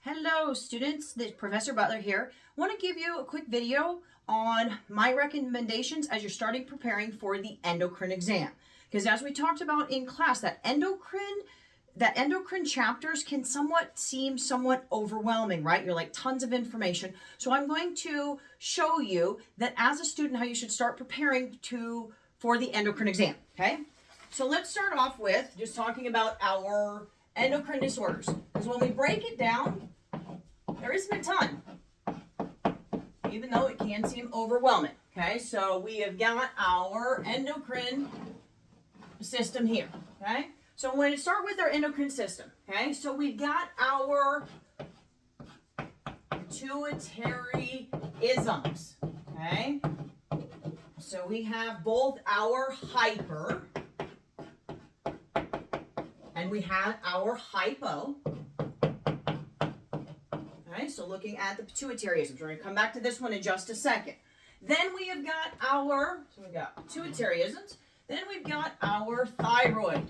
Hello students, this is Professor Butler here. I want to give you a quick video on my recommendations as you're starting preparing for the endocrine exam. Because as we talked about in class, that endocrine chapters can seem somewhat overwhelming, right? You're like tons of information. So I'm going to show you that as a student how you should start preparing for the endocrine exam, okay? So let's start off with just talking about our endocrine disorders. Because when we break it down, there isn't a ton, even though it can seem overwhelming. Okay, so we have got our endocrine system here. Okay, so we're going to start with our endocrine system. Okay, so we've got our pituitary isms. Okay, so we have both our hyper and we have our hypo. Okay, so looking at the pituitary isms, we're going to come back to this one in just a second. Then we have got we've got pituitary isms, then we've got our thyroid.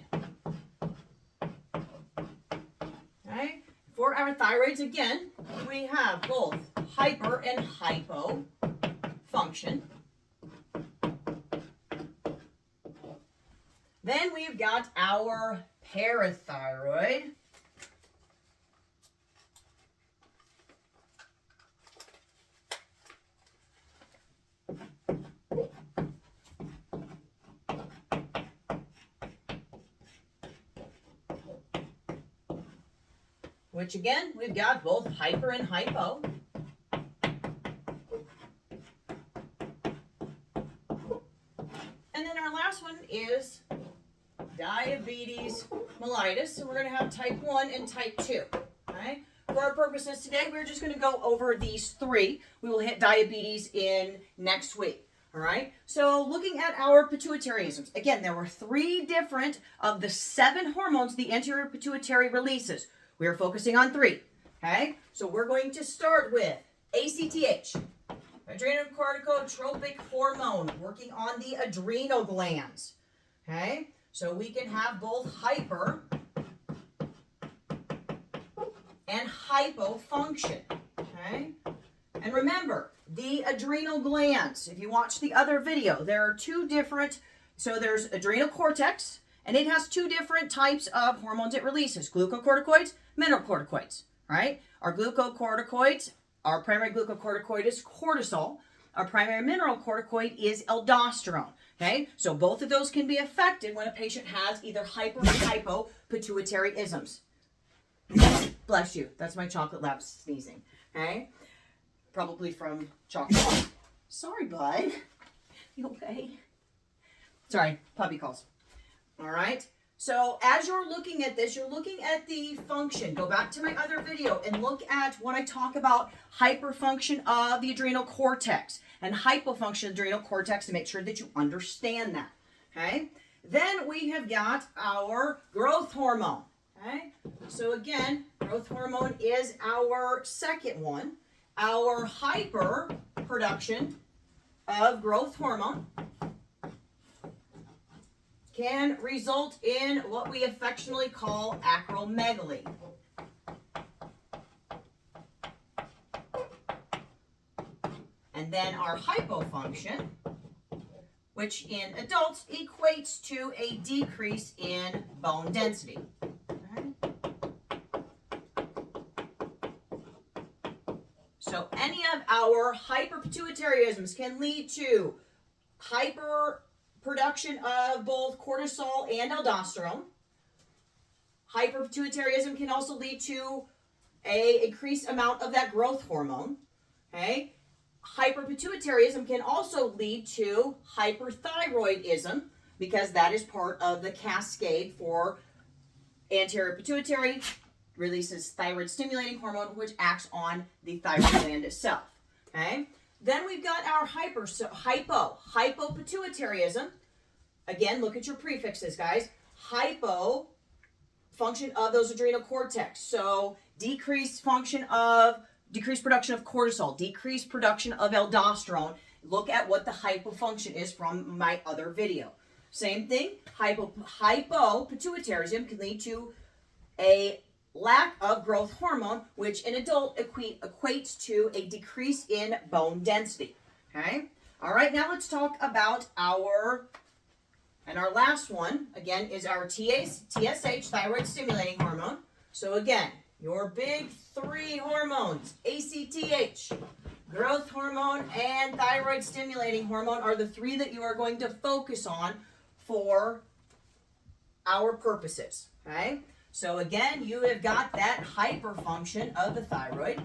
Okay, for our thyroids, again, we have both hyper and hypo function. Then we've got our parathyroid. Which again, we've got both hyper and hypo. And then our last one is diabetes mellitus. So we're going to have type 1 and type 2. Okay? For our purposes today, we're just going to go over these three. We will hit diabetes in next week. All right, so looking at our pituitary isms, again, there were 3 different of the 7 hormones the anterior pituitary releases. We are focusing on 3, okay? So we're going to start with ACTH, adrenocorticotropic hormone, working on the adrenal glands, okay? So we can have both hyper and hypo function, okay? And remember, the adrenal glands, if you watch the other video, there are 2 different, so there's adrenal cortex, and it has 2 different types of hormones it releases, glucocorticoids, mineralocorticoids, right? Our glucocorticoids, our primary glucocorticoid is cortisol. Our primary mineralocorticoid is aldosterone, okay? So both of those can be affected when a patient has either hyper or hypo pituitary isms. Bless you. That's my chocolate lab sneezing, okay? Probably from chocolate. Sorry, bud. You okay? Sorry, puppy calls. All right. So as you're looking at this, you're looking at the function. Go back to my other video and look at when I talk about hyperfunction of the adrenal cortex and hypofunction of the adrenal cortex to make sure that you understand that. Okay. Then we have got our growth hormone. Okay. So again, growth hormone is our second one. Our hyper production of growth hormone can result in what we affectionately call acromegaly. And then our hypofunction, which in adults equates to a decrease in bone density. So any of our hyperpituitarisms can lead to hyperproduction of both cortisol and aldosterone. Hyperpituitarism can also lead to an increased amount of that growth hormone. Okay? Hyperpituitarism can also lead to hyperthyroidism because that is part of the cascade for anterior pituitary releases thyroid stimulating hormone, which acts on the thyroid gland itself. Okay. Then we've got our hypopituitarism. Again, look at your prefixes, guys. Hypo function of those adrenal cortex. So decreased production of cortisol, decreased production of aldosterone. Look at what the hypofunction is from my other video. Same thing, hypopituitarism can lead to a lack of growth hormone, which in adult equates to a decrease in bone density. Okay? All right, now let's talk about our last one, again, is our TSH, thyroid stimulating hormone. So again, your big three hormones, ACTH, growth hormone, and thyroid stimulating hormone are the three that you are going to focus on for our purposes. Okay? So again, you have got that hyperfunction of the thyroid,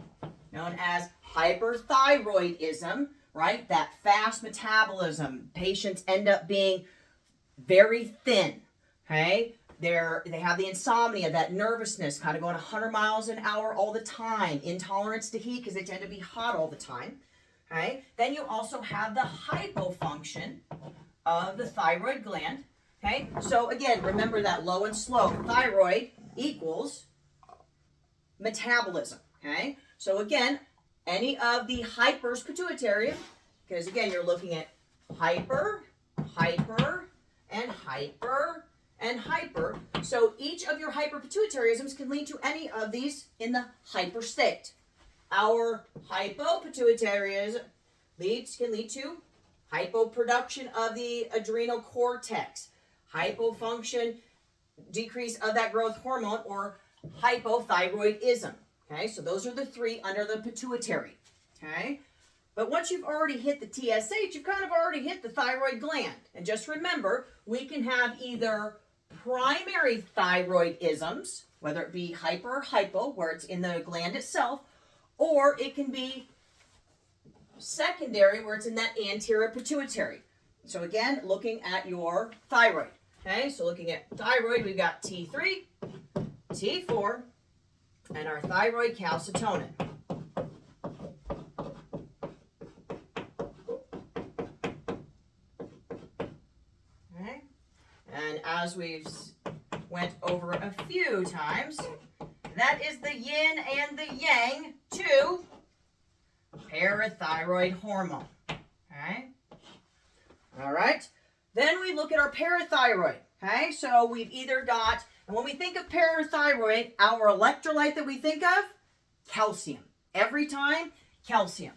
known as hyperthyroidism, right? That fast metabolism. Patients end up being very thin, okay? They have the insomnia, that nervousness, kind of going 100 miles an hour all the time, intolerance to heat because they tend to be hot all the time, okay? Then you also have the hypofunction of the thyroid gland, okay? So again, remember that low and slow. Thyroid equals metabolism, okay? So again, any of the hypers pituitary, because again, you're looking at hyper, hyper, and hyper, and hyper. So each of your hyperpituitarisms can lead to any of these in the hyper state. Our hypopituitarism can lead to hypoproduction of the adrenal cortex, hypofunction, decrease of that growth hormone, or hypothyroidism. Okay, so those are the three under the pituitary. Okay, but once you've already hit the TSH, you've kind of already hit the thyroid gland. And just remember, we can have either primary thyroidisms, whether it be hyper or hypo, where it's in the gland itself, or it can be secondary, where it's in that anterior pituitary. So again, looking at your thyroid. Okay, so looking at thyroid, we've got T3, T4, and our thyroid calcitonin. Okay, and as we've went over a few times, that is the yin and the yang to parathyroid hormone. Okay, all right. Then we look at our parathyroid. Okay, so we've either got, and when we think of parathyroid, our electrolyte that we think of, calcium. Every time, calcium.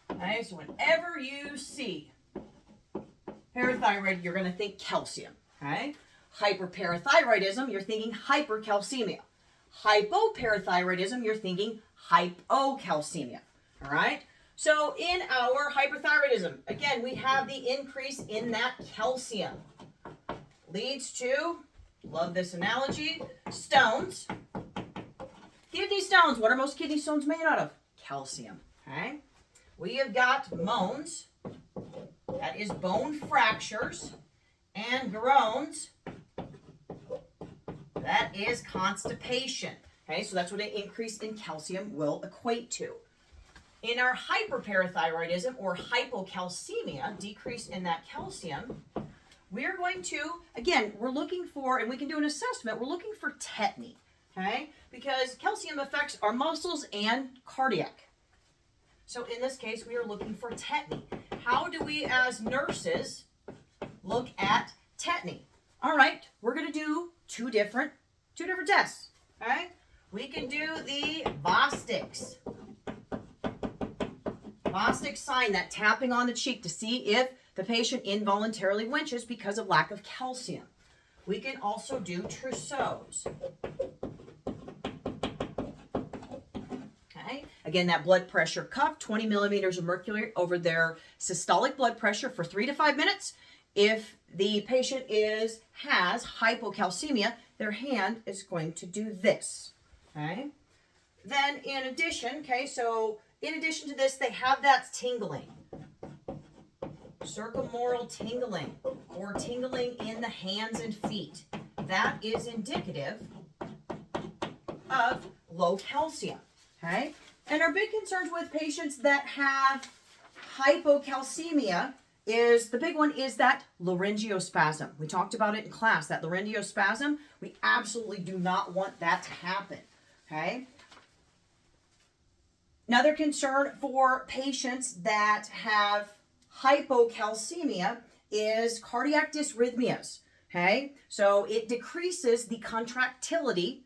Okay, so whenever you see parathyroid, you're going to think calcium. Okay, hyperparathyroidism, you're thinking hypercalcemia. Hypoparathyroidism, you're thinking hypocalcemia. All right. So in our hyperthyroidism, again, we have the increase in that calcium. Leads to, love this analogy, stones. Kidney stones. What are most kidney stones made out of? Calcium. Okay. We have got moans. That is bone fractures. And groans. That is constipation. Okay, so that's what an increase in calcium will equate to. In our hyperparathyroidism or hypocalcemia, decrease in that calcium, we're going to, again, we're looking for, and we can do an assessment, we're looking for tetany, okay? Because calcium affects our muscles and cardiac. So in this case, we are looking for tetany. How do we as nurses look at tetany? All right, we're going to do two different tests, okay? We can do the Bostix. Bostix sign, that tapping on the cheek to see if the patient involuntarily winches because of lack of calcium. We can also do Trousseau's. Okay, again, that blood pressure cuff, 20 millimeters of mercury over their systolic blood pressure for 3 to 5 minutes. If the patient has hypocalcemia, their hand is going to do this. Okay. Then in addition, in addition to this, they have that tingling. Circummoral tingling or tingling in the hands and feet. That is indicative of low calcium. Okay? And our big concerns with patients that have hypocalcemia is, the big one is that laryngeospasm. We talked about it in class, that laryngeospasm. We absolutely do not want that to happen. Okay? Another concern for patients that have hypocalcemia is cardiac dysrhythmias. Okay, so it decreases the contractility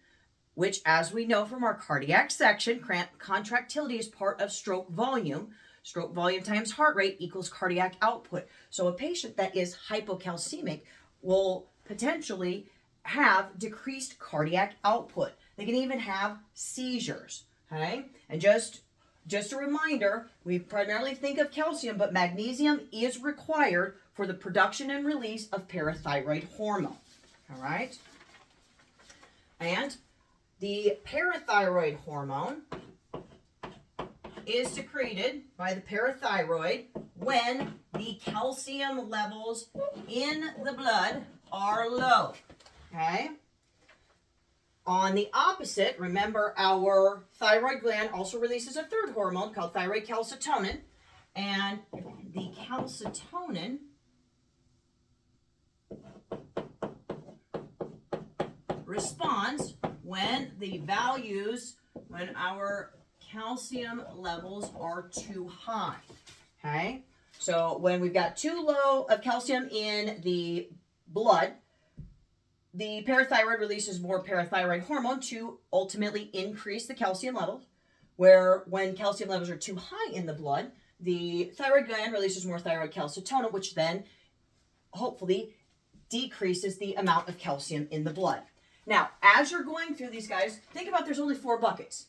which, as we know from our cardiac section, contractility is part of stroke volume. Stroke volume times heart rate equals cardiac output. So a patient that is hypocalcemic will potentially have decreased cardiac output. They can even have seizures, okay? And just a reminder, we primarily think of calcium, but magnesium is required for the production and release of parathyroid hormone, all right? And the parathyroid hormone is secreted by the parathyroid when the calcium levels in the blood are low, okay? On the opposite, remember our thyroid gland also releases a third hormone called thyroid calcitonin, and the calcitonin responds when our calcium levels are too high, okay? So when we've got too low of calcium in the blood, the parathyroid releases more parathyroid hormone to ultimately increase the calcium levels, where when calcium levels are too high in the blood, the thyroid gland releases more thyroid calcitonin, which then hopefully decreases the amount of calcium in the blood. Now, as you're going through these guys, think about there's only 4 buckets: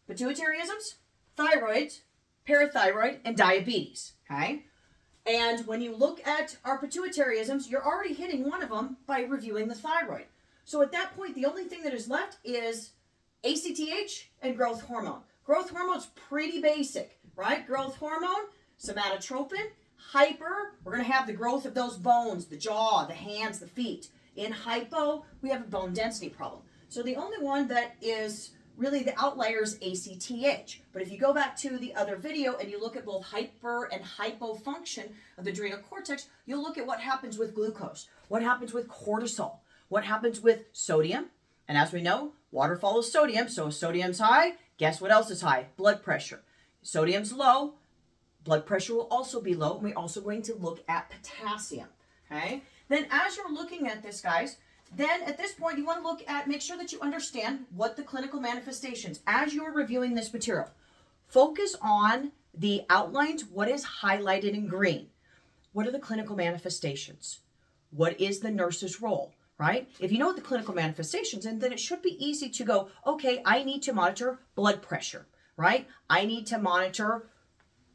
pituitaryisms, thyroids, parathyroid, and diabetes, okay? And when you look at our pituitaryisms, you're already hitting one of them by reviewing the thyroid. So at that point, the only thing that is left is ACTH and growth hormone. Growth hormone's pretty basic, right? Growth hormone, somatotropin, hyper, we're going to have the growth of those bones, the jaw, the hands, the feet. In hypo, we have a bone density problem. So the only one that is really the outlier is ACTH. But if you go back to the other video and you look at both hyper and hypofunction of the adrenal cortex, you'll look at what happens with glucose, what happens with cortisol, what happens with sodium. And as we know, water follows sodium. So if sodium's high, guess what else is high? Blood pressure. Sodium's low, blood pressure will also be low. And we're also going to look at potassium, okay? Then as you're looking at this, guys, then at this point, you want to look at, make sure that you understand what the clinical manifestations, as you're reviewing this material, focus on the outlines, what is highlighted in green. What are the clinical manifestations? What is the nurse's role, right? If you know what the clinical manifestations, and then it should be easy to go, okay, I need to monitor blood pressure, right? I need to monitor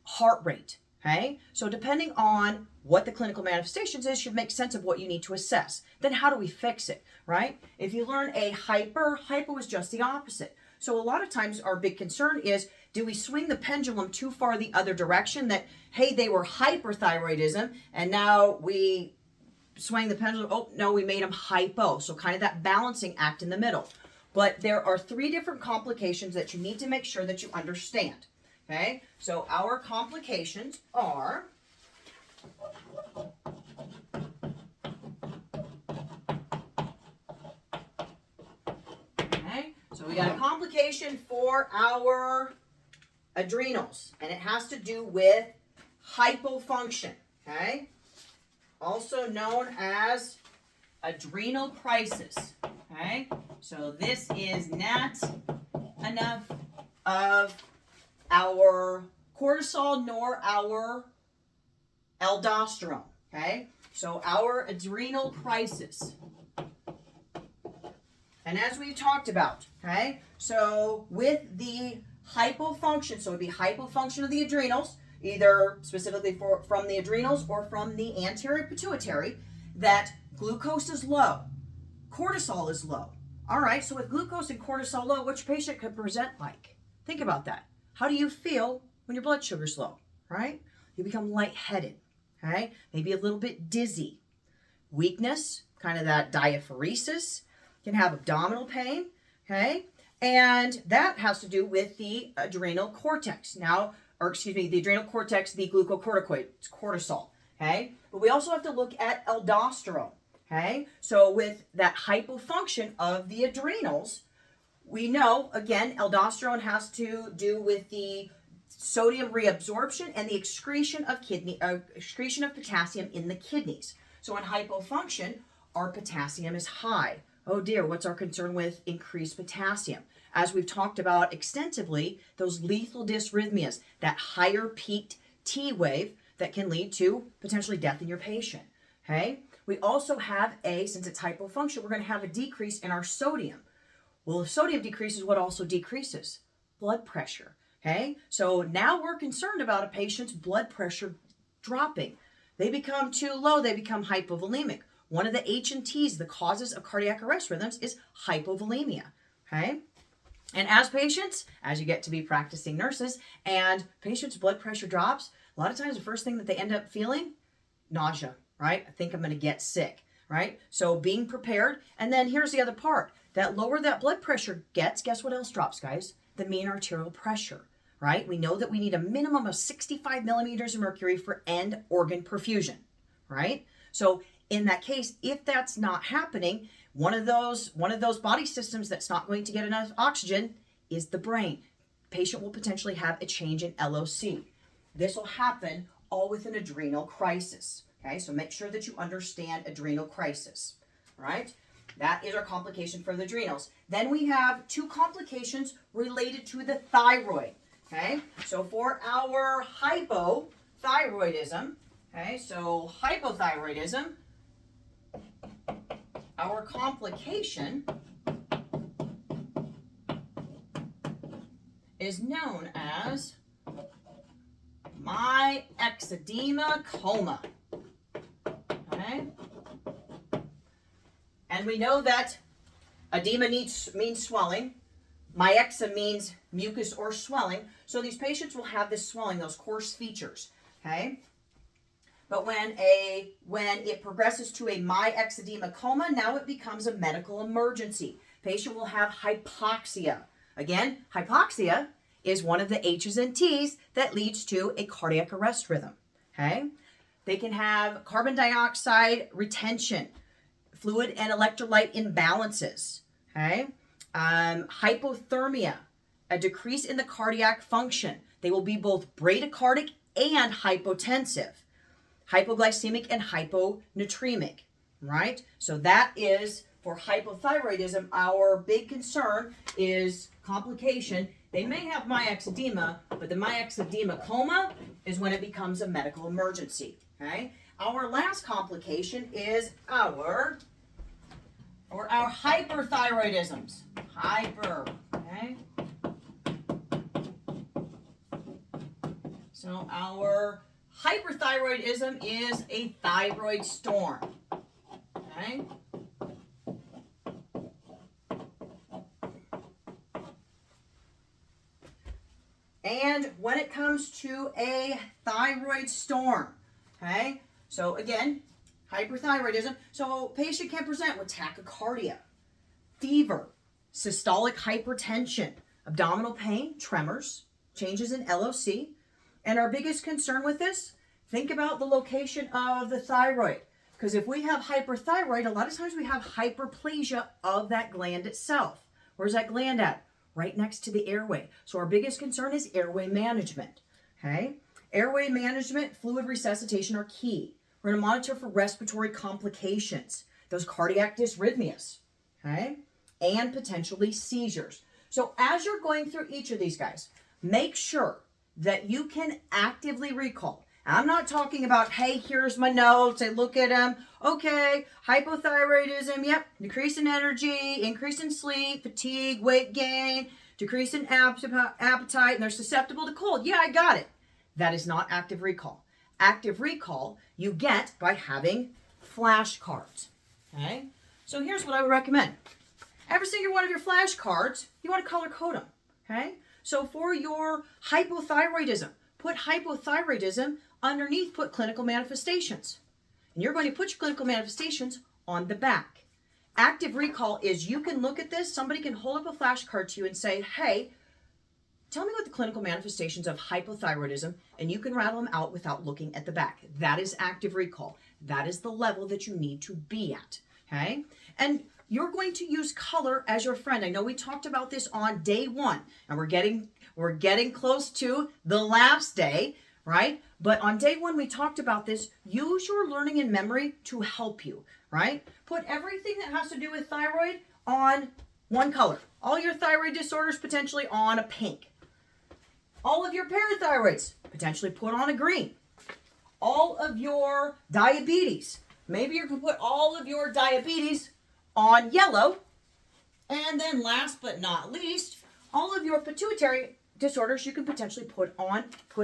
heart rate, okay? So depending on what the clinical manifestations is, should make sense of what you need to assess. Then how do we fix it, right? If you learn a hypo is just the opposite. So a lot of times our big concern is, do we swing the pendulum too far the other direction that, hey, they were hyperthyroidism, and now we swing the pendulum, oh, no, we made them hypo. So kind of that balancing act in the middle. But there are 3 different complications that you need to make sure that you understand, okay? So our complications are... Okay, so we got a complication for our adrenals, and it has to do with hypofunction, okay? Also known as adrenal crisis, okay? So this is not enough of our cortisol nor our aldosterone, okay? So our adrenal crisis. And as we've talked about, okay, so with the hypofunction, so it would be hypofunction of the adrenals, either specifically from the adrenals or from the anterior pituitary, that glucose is low, cortisol is low. All right, so with glucose and cortisol low, which patient could present like? Think about that. How do you feel when your blood sugar's low, right? You become lightheaded, okay? Maybe a little bit dizzy. Weakness, kind of that diaphoresis, can have abdominal pain, okay? And that has to do with the adrenal cortex. The adrenal cortex, the glucocorticoid, it's cortisol, okay? But we also have to look at aldosterone, okay? So with that hypofunction of the adrenals, we know, again, aldosterone has to do with the sodium reabsorption and the excretion of potassium in the kidneys. So in hypofunction, our potassium is high. Oh dear, what's our concern with increased potassium? As we've talked about extensively, those lethal dysrhythmias, that higher peaked T wave that can lead to potentially death in your patient. Okay? We also have since it's hypofunction, we're going to have a decrease in our sodium. Well, if sodium decreases, what also decreases? Blood pressure. Okay? So now we're concerned about a patient's blood pressure dropping. They become too low, they become hypovolemic. One of the H and T's, the causes of cardiac arrest rhythms, is hypovolemia. Okay? And as patients, as you get to be practicing nurses, and patients' blood pressure drops, a lot of times the first thing that they end up feeling, nausea, right? I think I'm going to get sick, right? So being prepared. And then here's the other part. That lower that blood pressure gets, guess what else drops, guys? The mean arterial pressure, right? We know that we need a minimum of 65 millimeters of mercury for end organ perfusion, right? So in that case, if that's not happening, one of those body systems that's not going to get enough oxygen is the brain. Patient will potentially have a change in LOC. This will happen all with an adrenal crisis. Okay, so make sure that you understand adrenal crisis. All right, that is our complication for the adrenals. Then we have two complications related to the thyroid. Okay, so for our hypothyroidism, okay, so hypothyroidism, our complication is known as myxedema coma. Okay? And we know that edema means swelling. Myexa means mucus or swelling. So these patients will have this swelling, those coarse features. Okay? But when it progresses to a myxedema coma, now it becomes a medical emergency. Patient will have hypoxia. Again, hypoxia is one of the H's and T's that leads to a cardiac arrest rhythm. Okay? They can have carbon dioxide retention, fluid and electrolyte imbalances. Okay? Hypothermia, a decrease in the cardiac function. They will be both bradycardic and hypotensive. Hypoglycemic and hyponatremic, right? So that is for hypothyroidism. Our big concern is complication. They may have myxedema, but the myxedema coma is when it becomes a medical emergency, okay? Our last complication is our hyperthyroidisms. Okay? So our hyperthyroidism is a thyroid storm. Okay? And when it comes to a thyroid storm, okay? So again, hyperthyroidism. So patient can present with tachycardia, fever, systolic hypertension, abdominal pain, tremors, changes in LOC. And our biggest concern with this, think about the location of the thyroid. Because if we have hyperthyroid, a lot of times we have hyperplasia of that gland itself. Where's that gland at? Right next to the airway. So our biggest concern is airway management. Okay? Airway management, fluid resuscitation are key. We're going to monitor for respiratory complications, those cardiac dysrhythmias, okay? And potentially seizures. So as you're going through each of these guys, make sure that you can actively recall. I'm not talking about, hey, here's my notes, I look at them, okay, hypothyroidism, yep, decrease in energy, increase in sleep, fatigue, weight gain, decrease in appetite, and they're susceptible to cold. Yeah, I got it. That is not active recall. Active recall you get by having flashcards, okay? So here's what I would recommend. Every single one of your flashcards, you want to color code them, okay? So for your hypothyroidism, put hypothyroidism underneath, put clinical manifestations. And you're going to put your clinical manifestations on the back. Active recall is you can look at this, somebody can hold up a flashcard to you and say, hey, tell me what the clinical manifestations of hypothyroidism, and you can rattle them out without looking at the back. That is active recall. That is the level that you need to be at, okay? And you're going to use color as your friend. I know we talked about this on day one, and we're getting close to the last day, right? But on day one, we talked about this. Use your learning and memory to help you, right? Put everything that has to do with thyroid on one color. All your thyroid disorders potentially on a pink. All of your parathyroids potentially put on a green. All of your diabetes, maybe you can put all of your diabetes on yellow. And then last but not least, all of your pituitary disorders you can potentially put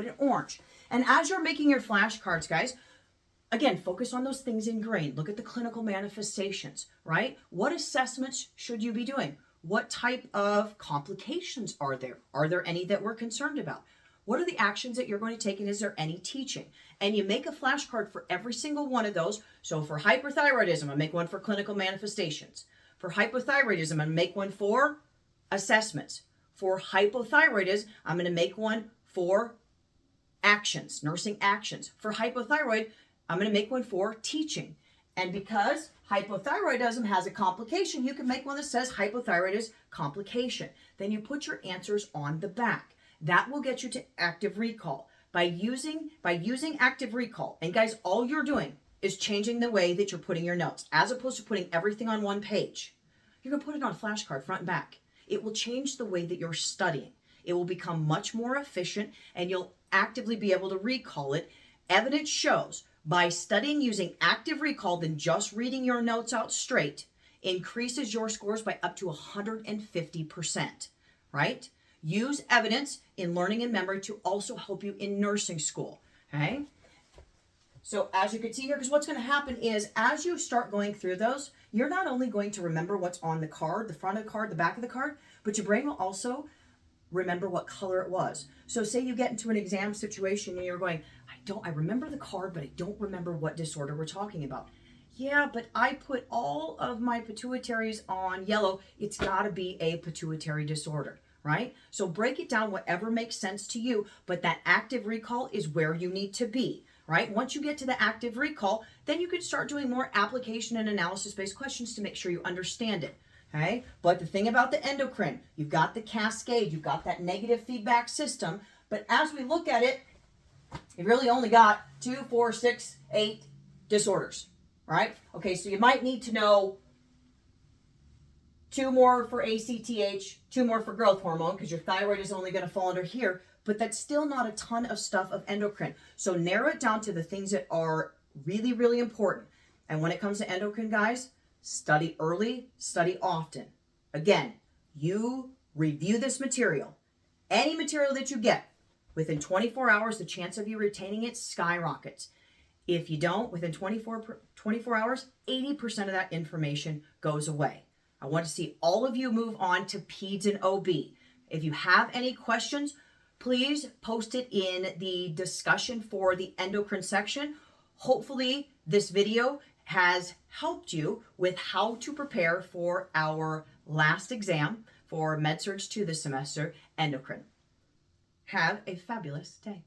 in orange. And as you're making your flashcards, guys, again, focus on those things in green. Look at the clinical manifestations, right? What assessments should you be doing? What type of complications are there? Are there any that we're concerned about? What are the actions that you're going to take, and is there any teaching? And you make a flashcard for every single one of those. So for hyperthyroidism, I make one for clinical manifestations. For hypothyroidism, I'm going to make one for assessments. For hypothyroidism, I'm going to make one for actions, nursing actions. For hypothyroid, I'm going to make one for teaching. And because hypothyroidism has a complication, you can make one that says hypothyroidism complication. Then you put your answers on the back. That will get you to active recall. By using active recall, and guys, all you're doing is changing the way that you're putting your notes, as opposed to putting everything on one page. You're going to put it on a flashcard, front and back. It will change the way that you're studying. It will become much more efficient, and you'll actively be able to recall it. Evidence shows by studying using active recall than just reading your notes out straight increases your scores by up to 150%, right? Use evidence in learning and memory to also help you in nursing school, okay? So as you can see here, because what's going to happen is as you start going through those, you're not only going to remember what's on the card, the front of the card, the back of the card, but your brain will also remember what color it was. So say you get into an exam situation and you're going, I remember the card, but I don't remember what disorder we're talking about. Yeah, but I put all of my pituitaries on yellow. It's got to be a pituitary disorder, right? So break it down, whatever makes sense to you, but that active recall is where you need to be, right? Once you get to the active recall, then you can start doing more application and analysis-based questions to make sure you understand it, okay? But the thing about the endocrine, you've got the cascade, you've got that negative feedback system, but as we look at it, you've really only got 2, 4, 6, 8 disorders, right? Okay, so you might need to know 2 more for ACTH, 2 more for growth hormone, because your thyroid is only going to fall under here, but that's still not a ton of stuff of endocrine. So narrow it down to the things that are really, really important. And when it comes to endocrine, guys, study early, study often. Again, you review this material. Any material that you get, within 24 hours, the chance of you retaining it skyrockets. If you don't, within 24 hours, 80% of that information goes away. I want to see all of you move on to PEDS and OB. If you have any questions, please post it in the discussion for the endocrine section. Hopefully, this video has helped you with how to prepare for our last exam for MedSurg 2 this semester, endocrine. Have a fabulous day.